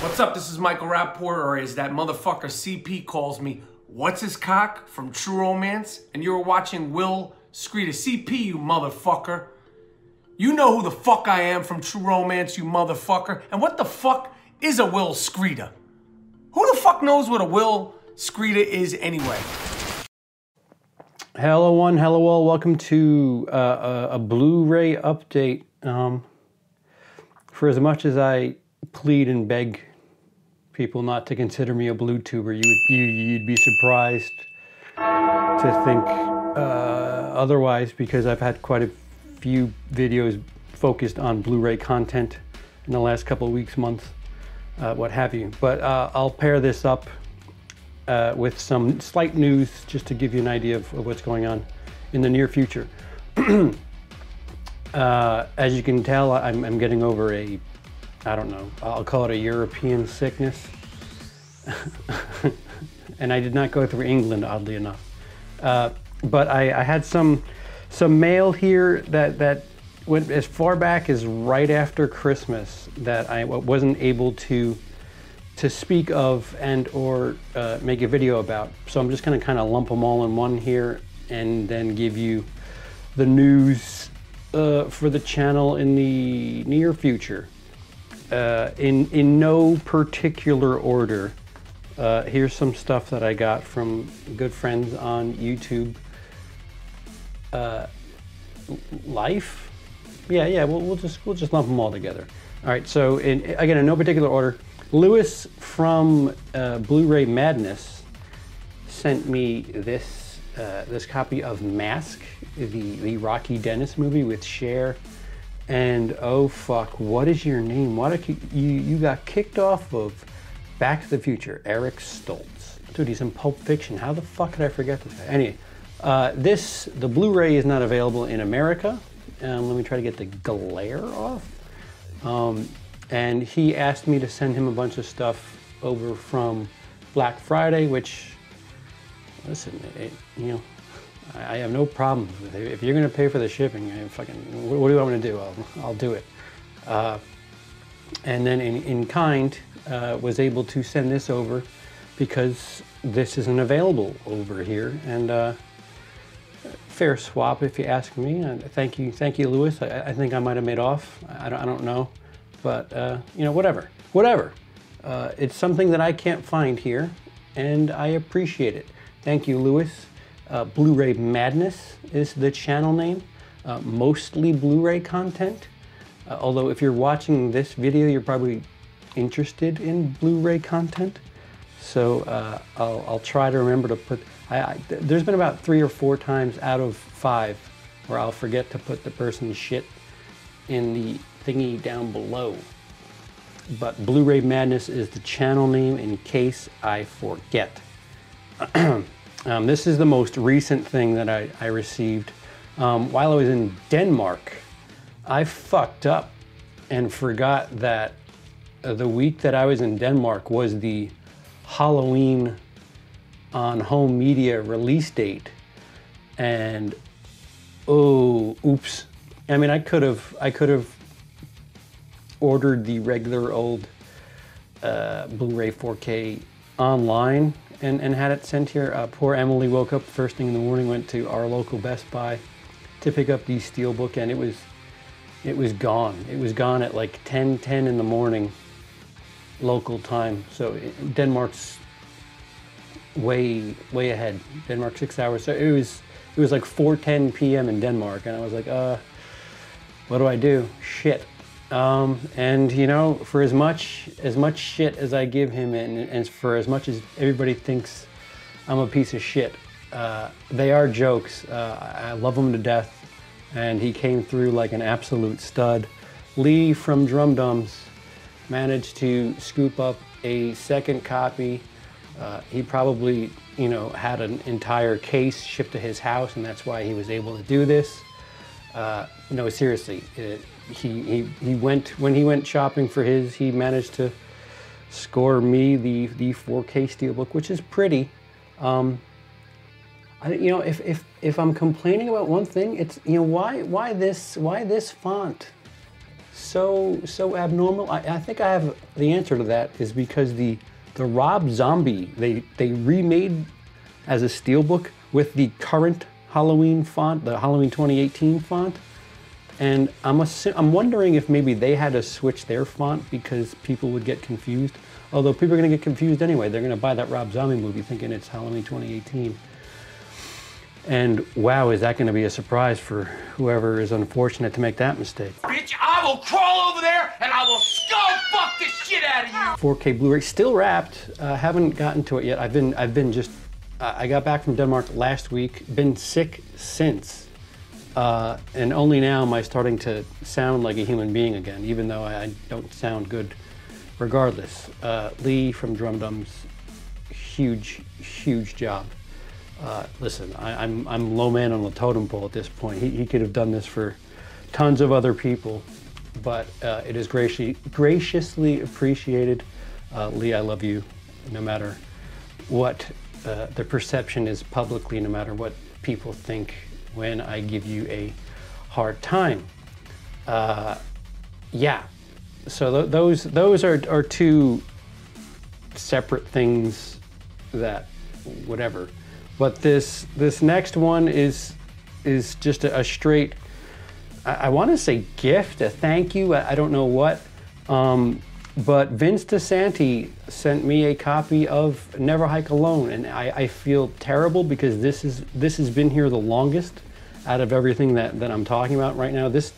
What's up? This is Michael Rapport, or as that motherfucker CP calls me, What's His Cock from True Romance, and you're watching WILIscredia. CP, you motherfucker. You know who the fuck I am from True Romance, you motherfucker. And what the fuck is a WILIscredia? Who the fuck knows what a WILIscredia is anyway? Hello one, hello all. Welcome to a Blu-ray update. For as much as I plead and beg people not to consider me a blue-tuber, you'd be surprised to think otherwise, because I've had quite a few videos focused on Blu-ray content in the last couple of weeks, months, what have you. But I'll pair this up with some slight news just to give you an idea of what's going on in the near future. As you can tell, I'm getting over a, I don't know, I'll call it a European sickness. And I did not go through England, oddly enough. But I had some mail here that went as far back as right after Christmas that I wasn't able to speak of and or make a video about. So I'm just gonna kind of lump them all in one here and then give you the news for the channel in the near future. In no particular order, here's some stuff that I got from good friends on YouTube. Life? Yeah, we'll just lump them all together. All right, so again, in no particular order, Lewis from BlurayMadness sent me this copy of Mask, the Rocky Dennis movie with Cher. And oh fuck, what is your name? Why did you got kicked off of Back to the Future? Eric Stoltz. Dude, he's in Pulp Fiction. How the fuck could I forget this guy? Anyway, the Blu-ray is not available in America. Let me try to get the glare off. And he asked me to send him a bunch of stuff over from Black Friday, which, listen, you know, I have no problems with it. If you're gonna pay for the shipping, what do you want me to do? I'll do it. And then in kind, was able to send this over because this isn't available over here. And fair swap, if you ask me. Thank you, Lewis. I think I might have made off. I don't know, but you know, whatever. It's something that I can't find here, and I appreciate it. Thank you, Lewis. BlurayMadness is the channel name. Mostly Blu-ray content. Although if you're watching this video, you're probably interested in Blu-ray content. So I'll try to remember to put, there's been about 3 or 4 times out of 5 where I'll forget to put the person's shit in the thingy down below. But BlurayMadness is the channel name in case I forget. This is the most recent thing that I received. While I was in Denmark, I fucked up and forgot that the week that I was in Denmark was the Halloween on home media release date. And oh, oops. I mean, I could have ordered the regular old Blu-ray 4K online and had it sent here. Poor Emily woke up first thing in the morning, went to our local Best Buy to pick up the Steelbook, and it was gone. It was gone at like 10 in the morning local time. So Denmark's way ahead. Denmark 6 hours. So it was like 4:10 p.m. in Denmark, and I was like, what do I do? Shit. And you know, for as much shit as I give him, and for as much as everybody thinks I'm a piece of shit, they are jokes. I love him to death, and he came through like an absolute stud. Lee from Drumdums managed to scoop up a second copy. He probably, you know, had an entire case shipped to his house, and that's why he was able to do this. No, seriously. He went, when he went shopping for his, he managed to score me the 4K Steelbook, which is pretty. You know, if I'm complaining about one thing, it's, you know, why this font? so abnormal? I think I have the answer to that is because the Rob Zombie they remade as a steelbook with the current Halloween font, the Halloween 2018 font, and I'm wondering if maybe they had to switch their font because people would get confused. Although people are going to get confused anyway, they're going to buy that Rob Zombie movie thinking it's Halloween 2018. And wow, is that going to be a surprise for whoever is unfortunate to make that mistake. Bitch, I will crawl over there and I will skull fuck the shit out of you. 4K Blu-ray, still wrapped. Haven't gotten to it yet. I've been just. I got back from Denmark last week. Been sick since, and only now am I starting to sound like a human being again, even though I don't sound good, regardless. Lee from Drumdums, huge job. Listen, I'm low man on the totem pole at this point. He could have done this for tons of other people, but it is graciously appreciated. Lee, I love you, no matter what the perception is publicly, no matter what people think when I give you a hard time. Yeah, so those are two separate things that whatever. But this next one is just a straight, I want to say gift, a thank you, I don't know what. But Vince DeSanti sent me a copy of Never Hike Alone, and I feel terrible because this has been here the longest out of everything that I'm talking about right now. This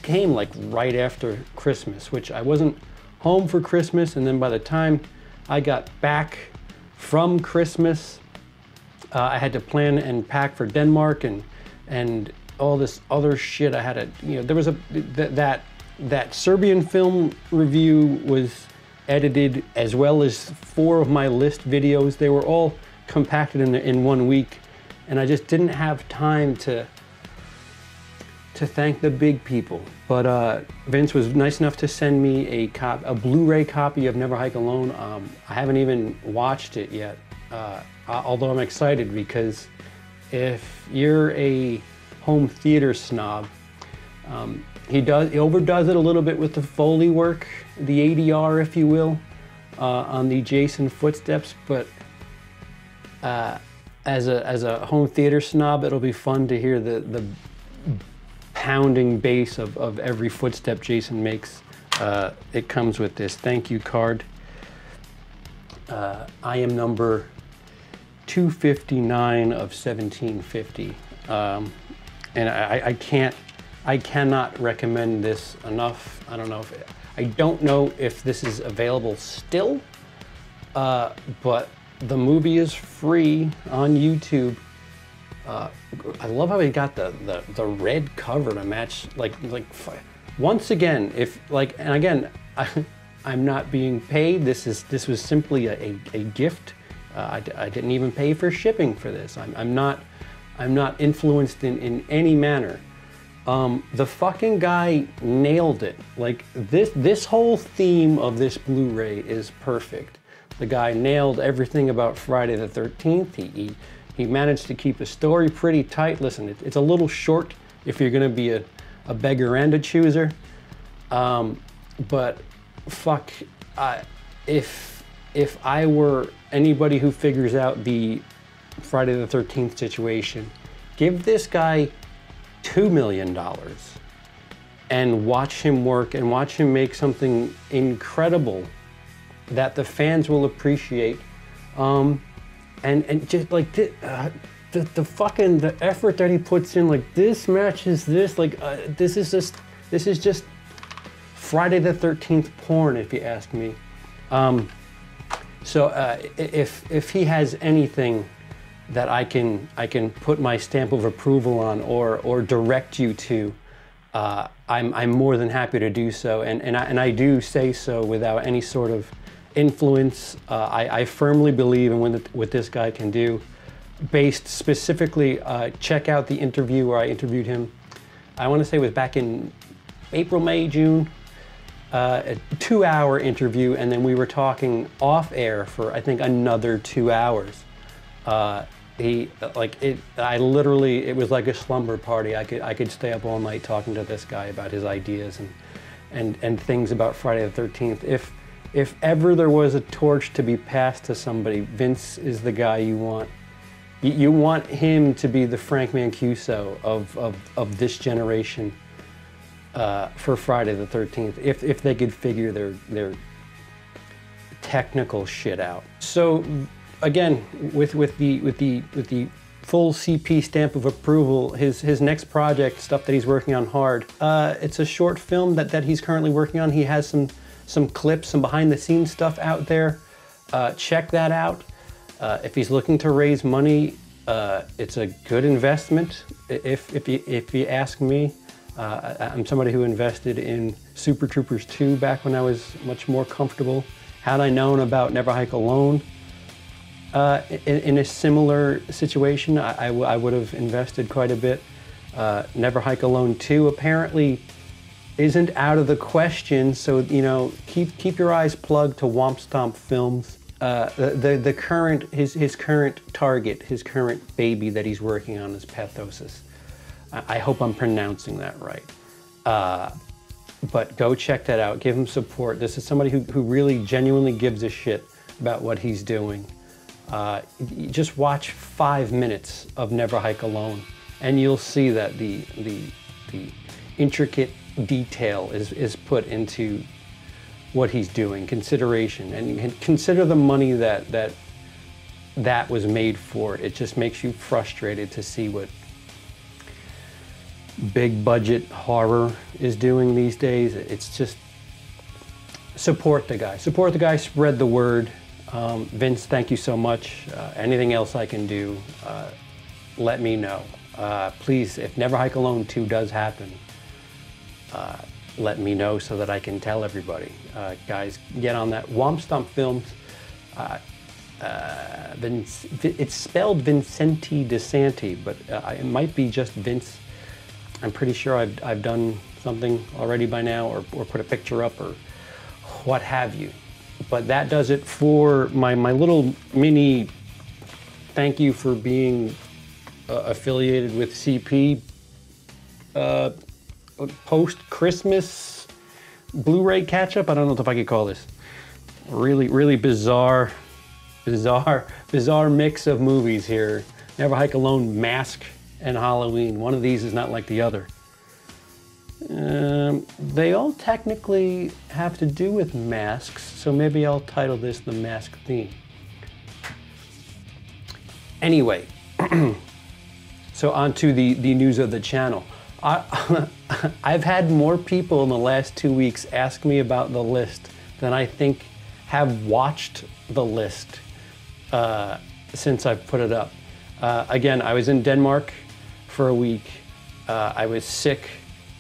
came like right after Christmas, which I wasn't home for Christmas, and then by the time I got back from Christmas, I had to plan and pack for Denmark and all this other shit. I had to, there was that Serbian film review was edited, as well as 4 of my list videos. They were all compacted in 1 week, and I just didn't have time to thank the big people. But Vince was nice enough to send me a Blu-ray copy of Never Hike Alone. I haven't even watched it yet, although I'm excited because if you're a home theater snob, he overdoes it a little bit with the Foley work, the ADR, if you will, on the Jason footsteps. But as a home theater snob, it'll be fun to hear the pounding bass of every footstep Jason makes. It comes with this thank you card. I am number 259 of 1750, and I cannot recommend this enough. I don't know if this is available still, but the movie is free on YouTube. I love how he got the red cover to match, like once again, and again, I'm not being paid. This was simply a gift. I didn't even pay for shipping for this. I'm not influenced in any manner. The fucking guy nailed it. Like this whole theme of this Blu-ray is perfect. The guy nailed everything about Friday the 13th. He managed to keep the story pretty tight. Listen, it's a little short if you're gonna be a beggar and a chooser. But fuck, if I were anybody who figures out the Friday the 13th situation, give this guy $2 million and watch him work and watch him make something incredible that the fans will appreciate. And just like the fucking effort that he puts in, like this matches this, like this is just Friday the 13th porn, if you ask me. So if he has anything that I can put my stamp of approval on or direct you to, I'm more than happy to do so, and I do say so without any sort of influence. I firmly believe in what this guy can do. Based specifically, check out the interview where I interviewed him. I want to say it was back in April, May, June. A 2-hour interview, and then we were talking off air for I think another 2 hours. It was like a slumber party. I could stay up all night talking to this guy about his ideas, and things about Friday the 13th. If ever there was a torch to be passed to somebody, Vince is the guy you want. You want him to be the Frank Mancuso of this generation for Friday the 13th, if they could figure their technical shit out. So again, with the full CP stamp of approval, his next project, stuff that he's working on hard, it's a short film that he's currently working on. He has some clips, some behind the scenes stuff out there. Check that out. If he's looking to raise money, it's a good investment. If you ask me, I'm somebody who invested in Super Troopers 2 back when I was much more comfortable. Had I known about Never Hike Alone in a similar situation, I would have invested quite a bit. Never Hike Alone 2 apparently isn't out of the question, so you know, keep your eyes plugged to Womp Stomp Films. The current his current target, his current baby that he's working on is Pathosis. I hope I'm pronouncing that right. But go check that out. Give him support. This is somebody who really genuinely gives a shit about what he's doing. Just watch 5 minutes of Never Hike Alone, and you'll see that the intricate detail is put into what he's doing, consideration, and you can consider the money that was made for it. It just makes you frustrated to see what big budget horror is doing these days. It's just, support the guy, spread the word. Vince, thank you so much. Anything else I can do, let me know. Please, if Never Hike Alone 2 does happen, let me know so that I can tell everybody. Guys, get on that. Womp Stomp Films. It's spelled Vincenti DeSanti, but it might be just Vince. I'm pretty sure I've done something already by now, or put a picture up, or what have you. But that does it for my little mini thank you for being affiliated with CP post-Christmas Blu-ray catch-up. I don't know if I could call this. Really bizarre mix of movies here. Never Hike Alone, Mask, and Halloween. One of these is not like the other. They all technically have to do with masks, so maybe I'll title this the Mask Theme. Anyway, so on to the news of the channel. I've had more people in the last 2 weeks ask me about the list than I think have watched the list since I've put it up. Again, I was in Denmark for a week. I was sick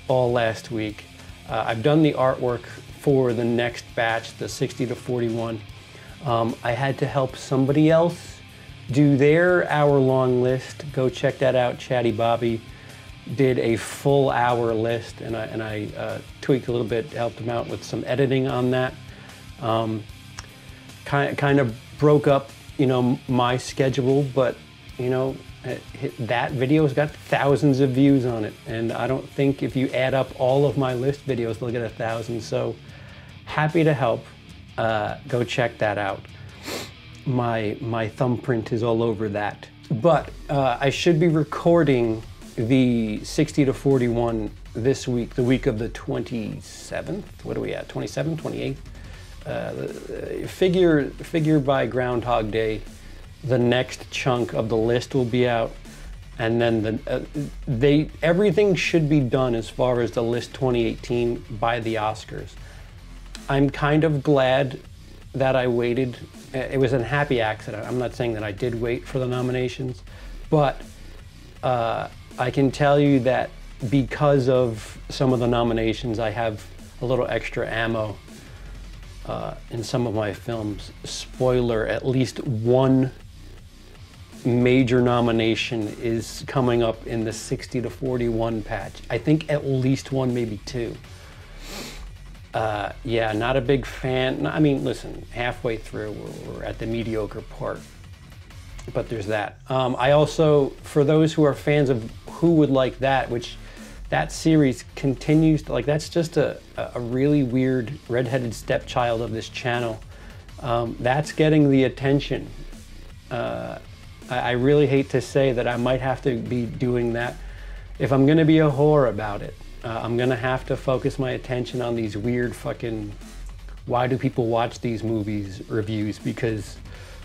all last week. I've done the artwork for the next batch, the 60 to 41. I had to help somebody else do their hour-long list. Go check that out. Chatty Bobby did a full hour list, and I tweaked a little bit, helped him out with some editing on that. Kind of broke up, you know, my schedule, but you know, that video's got thousands of views on it, and I don't think if you add up all of my list videos, they'll get 1,000. So happy to help. Go check that out. My thumbprint is all over that. But I should be recording the 60 to 41 this week, the week of the 27th. What are we at? 27th, 28th? Figure by Groundhog Day, the next chunk of the list will be out, and then everything should be done as far as the list 2018 by the Oscars. I'm kind of glad that I waited. It was a happy accident. I'm not saying that I did wait for the nominations, but I can tell you that because of some of the nominations, I have a little extra ammo in some of my films. Spoiler, at least one major nomination is coming up in the 60 to 41 patch. I think at least one, maybe two. Yeah, not a big fan. I mean, listen, halfway through, we're at the mediocre part, but there's that. I also, for those who are fans of Who Would Like That, which that series continues to, like, that's just a really weird redheaded stepchild of this channel. That's getting the attention. I really hate to say that I might have to be doing that. If I'm gonna be a whore about it, I'm gonna have to focus my attention on these weird fucking, why do people watch these movies reviews, because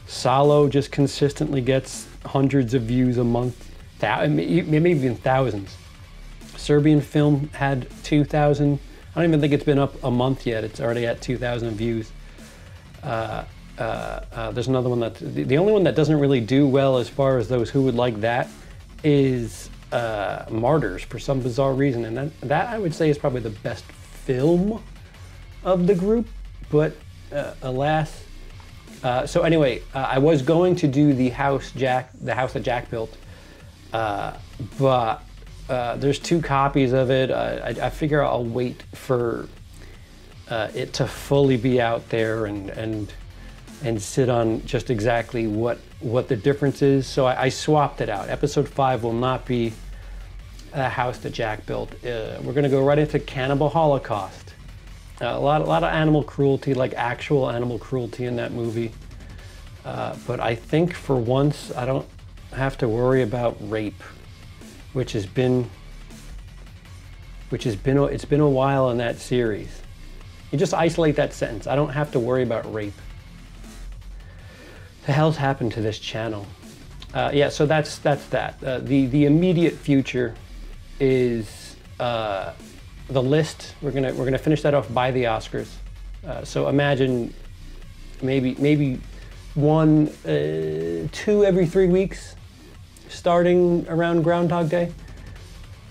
Salo just consistently gets hundreds of views a month, maybe even thousands. Serbian Film had 2,000. I don't even think it's been up a month yet. It's already at 2,000 views. There's another one that, the only one that doesn't really do well as far as those who would like that is Martyrs, for some bizarre reason. And that I would say is probably the best film of the group, but alas. So anyway, I was going to do the house that Jack built, but there's 2 copies of it. I figure I'll wait for it to fully be out there and sit on just exactly what the difference is. So I swapped it out. Episode 5 will not be a house that Jack built. We're gonna go right into Cannibal Holocaust. A lot of animal cruelty, like actual animal cruelty in that movie. But I think for once I don't have to worry about rape, which has been it's been a while in that series. You just isolate that sentence. I don't have to worry about rape. The hell's happened to this channel? Yeah, so that's that. The immediate future is the list. We're gonna finish that off by the Oscars. So imagine maybe 1, 2 every 3 weeks, starting around Groundhog Day.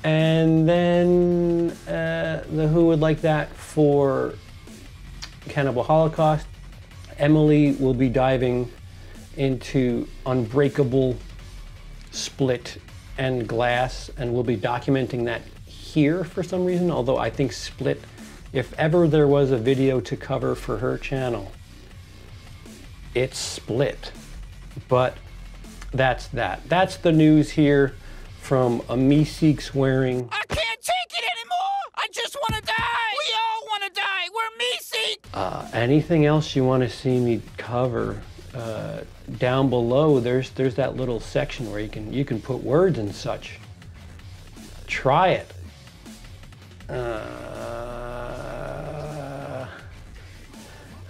And then the Who would like that for Cannibal Holocaust. Emily will be diving into Unbreakable, Split, and Glass, and we'll be documenting that here for some reason, although I think Split, if ever there was a video to cover for her channel, it's Split. But that's that. That's the news here from a me seeks wearing. I can't take it anymore! I just want to die! We all want to die! We're me seek! Anything else you want to see me cover? Down below, there's that little section where you can put words and such. Try it.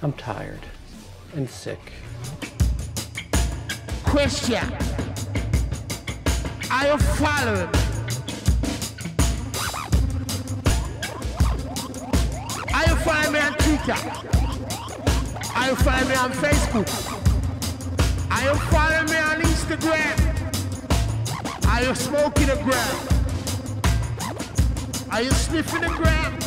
I'm tired and sick. Question. Are you following? Are you following me on Twitter? Are you following me on Facebook? Are you following me on Instagram? Are you smoking the gram? Are you sniffing the gram?